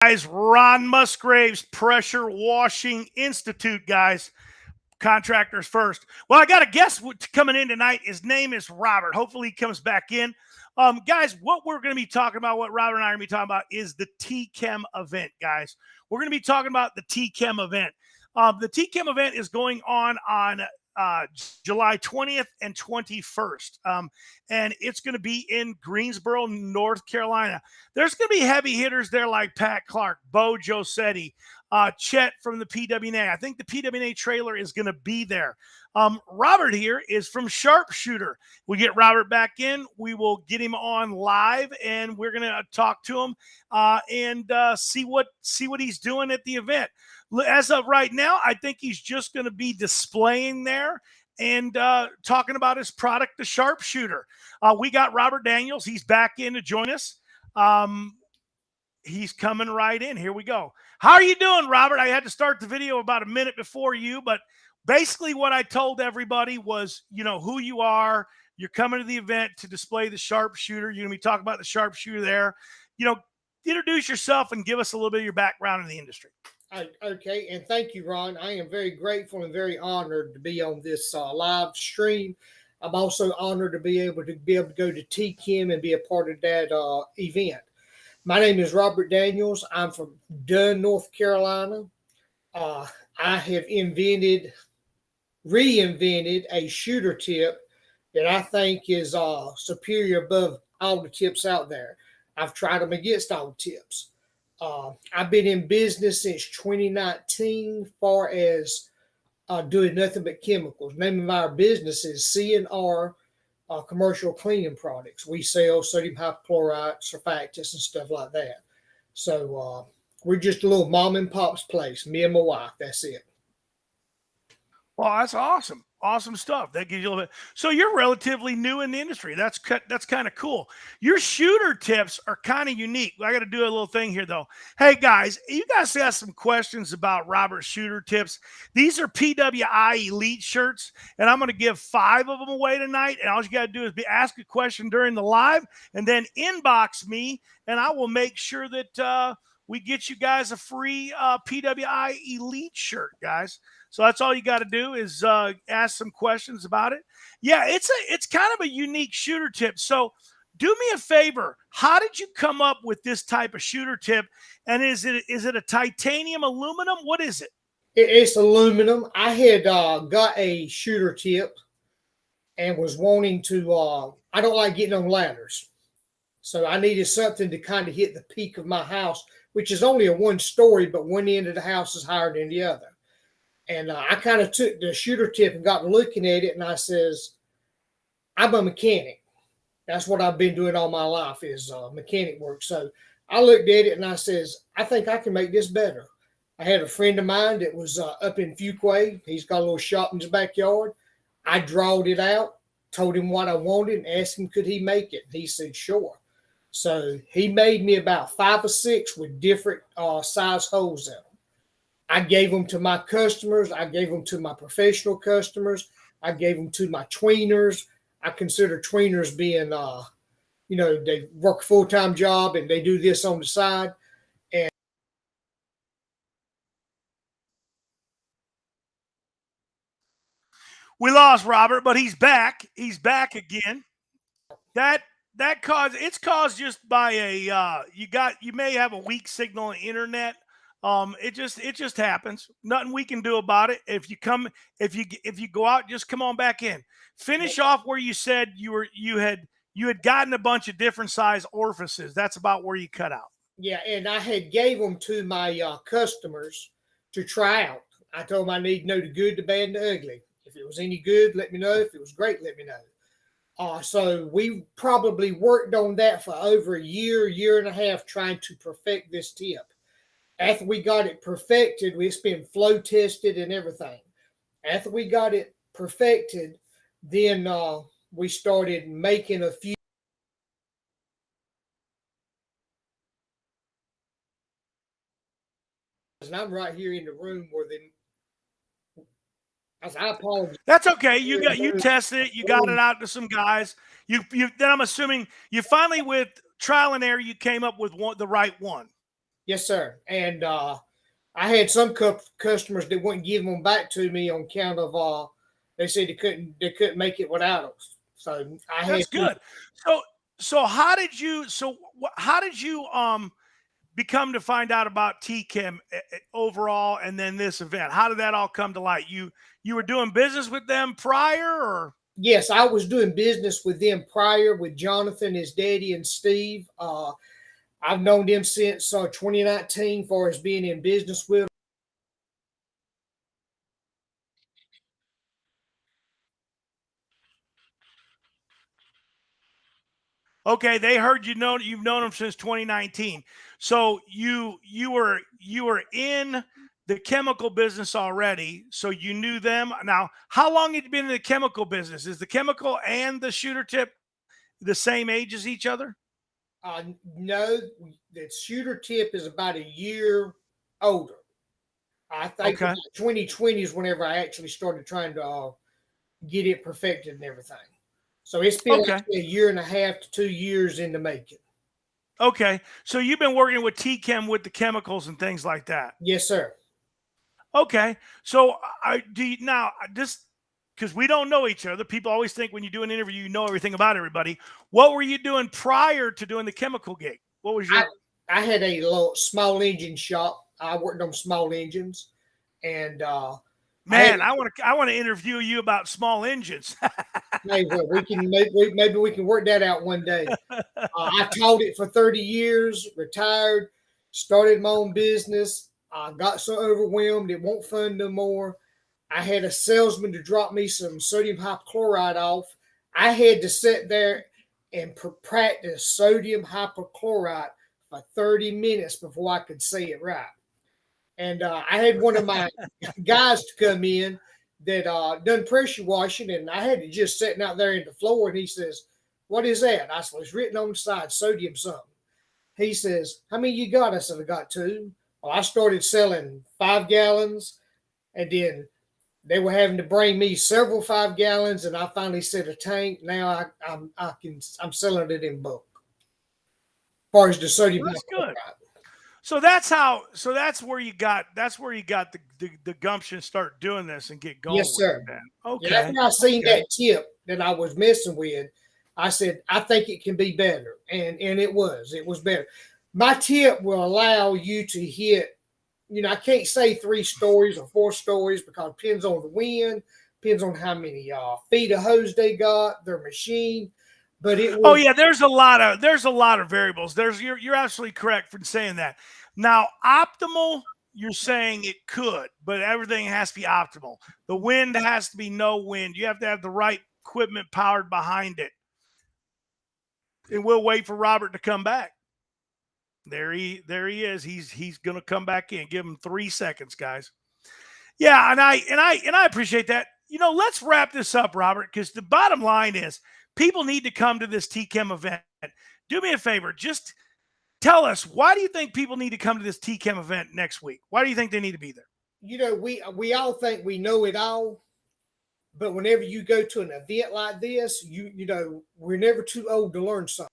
Guys, Ron Musgrave's Pressure Washing Institute, guys. Contractors first. Well, I got a guest coming in tonight. His name is Robert. Hopefully he comes back in. Guys, what we're going to be talking about, what Robert and I are going to be talking about is the TCHEM event, guys. We're going to be talking about the TCHEM event. The TCHEM event is going on July 20th and 21st. And it's going to be in Greensboro, North Carolina. There's going to be heavy hitters there like Pat Clark, Bo Josetti, Chet from the PWNA. I think the PWNA trailer is going to be there. Robert here is from Sharpshooter. We get Robert back in. We will get him on live, and we're going to talk to him and see what he's doing at the event. As of right now, I think he's just going to be displaying there and talking about his product, the Sharpshooter. We got Robert Daniels. He's back in to join us. He's coming right in. Here we go. How are you doing, Robert? I had to start the video about a minute before you, but basically what I told everybody was, you know, who you are. You're coming to the event to display the Sharpshooter. You're going to be talking about the Sharpshooter there. You know, introduce yourself and give us a little bit of your background in the industry. Okay, and thank you, Ron. I am very grateful and very honored to be on this live stream. I'm also honored to be able to go to TCHEM and be a part of that event. My name is Robert Daniels. I'm from Dunn, North Carolina. I have reinvented a shooter tip that I think is superior above all the tips out there. I've tried them against all the tips. I've been in business since 2019 far as doing nothing but chemicals. The name of our business is C&R Commercial Cleaning Products. We sell sodium hypochlorite, surfactants, and stuff like that. So we're just a little mom and pop's place, me and my wife. That's it. Well, that's awesome. Awesome stuff. That gives you a little bit. So you're relatively new in the industry. That's kind of cool. Your shooter tips are kind of unique. I got to do a little thing here, though. Hey, guys, you guys got some questions about Robert's shooter tips. These are PWI Elite shirts, and I'm going to give 5 of them away tonight. And all you got to do is ask a question during the live and then inbox me, and I will make sure that we get you guys a free PWI Elite shirt, guys. So that's all you got to do is ask some questions about it. Yeah, it's kind of a unique shooter tip. So do me a favor. How did you come up with this type of shooter tip? And is it a titanium aluminum? What is it? It's aluminum. I had got a shooter tip and was wanting to, I don't like getting on ladders. So I needed something to kind of hit the peak of my house, which is only a 1-story, but one end of the house is higher than the other. And I kind of took the shooter tip and got looking at it, and I says, I'm a mechanic. That's what I've been doing all my life is mechanic work. So I looked at it, and I says, I think I can make this better. I had a friend of mine that was up in Fuquay. He's got a little shop in his backyard. I drawed it out, told him what I wanted, and asked him could he make it. He said, sure. So he made me about 5 or 6 with different size holes in them. I gave them to my customers. I gave them to my professional customers. I gave them to my tweeners. I consider tweeners being, they work a full-time job and they do this on the side. And we lost Robert, but he's back. He's back again. It's caused just by you may have a weak signal on the internet. It just happens. Nothing we can do about it. If you go out, just come on back in. Finish off where you said you had gotten a bunch of different size orifices. That's about where you cut out. Yeah, and I had gave them to my customers to try out. I told them I need to know the good, the bad, and the ugly. If it was any good, let me know. If it was great, let me know. So we probably worked on that for over a year and a half, trying to perfect this tip. After we got it perfected, it's been flow tested and everything. After we got it perfected, then we started making a few. And I'm right here in the room where I apologize. That's okay. You tested it. You got it out to some guys. Then I'm assuming you finally, with trial and error, you came up with the right one. Yes, sir. And I had some customers that wouldn't give them back to me on count of they said they couldn't make it without us. So I That's had to. good. So how did you become to find out about TCHEM overall, and then this event? How did that all come to light? You were doing business with them prior, or Yes, I was doing business with them prior with Jonathan, his daddy, and Steve. I've known them since 2019 for us being in business with. okay, they heard you've known them since 2019. So you were in the chemical business already, so you knew them. Now, how long had you been in the chemical business? Is the chemical and the shooter tip the same age as each other? No, the shooter tip is about a year older. I think Okay. 2020 is whenever I actually started trying to get it perfected and everything. So it's been Okay. like a year and a half to 2 years in the making. Okay. So you've been working with TChem with the chemicals and things like that. Yes, sir. Okay. So I do you, now just because we don't know each other, people always think when you do an interview, you know everything about everybody. What were you doing prior to doing the chemical gig? What was I your I had a little small engine shop. I worked on small engines, and I had. man? I want to interview you about small engines. Hey, well, we can maybe we can work that out one day. I taught it for 30 years, retired, started my own business. I got so overwhelmed, it won't fun no more. I had a salesman to drop me some sodium hypochlorite off. I had to sit there and practice sodium hypochlorite for 30 minutes before I could say it right. And I had one of my guys to come in that done pressure washing, and I had to just sitting out there in the floor, and he says, "What is that?" I said, "It's written on the side, sodium something." He says, "How many you got?" I said, "I got two." Well, I started selling 5 gallons, and then they were having to bring me several 5 gallons, and I finally said a tank. Now I'm selling it in bulk. As far as the sodium Well, that's good. hypochlorite. So that's where you got the gumption to start doing this and get going Yes, with it sir. then. Yeah, Okay. after I seen Okay. that tip that I was messing with, I said, I think it can be better. And it was. It was better. My tip will allow you to hit, I can't say 3 stories or 4 stories because it depends on the wind, depends on how many feet of hose they got, their machine. But it Oh will. yeah, there's a lot of variables. You're absolutely correct for saying that. Now, optimal, you're saying it could, but everything has to be optimal. The wind has to be no wind. You have to have the right equipment powered behind it. And we'll wait for Robert to come back. There he is. He's gonna come back in. Give him 3 seconds, guys. Yeah, and I appreciate that. Let's wrap this up, Robert, because the bottom line is people need to come to this TChem event. Do me a favor, just tell us, why do you think people need to come to this TChem event next week? Why do you think they need to be there? We all think we know it all, but whenever you go to an event like this, we're never too old to learn something.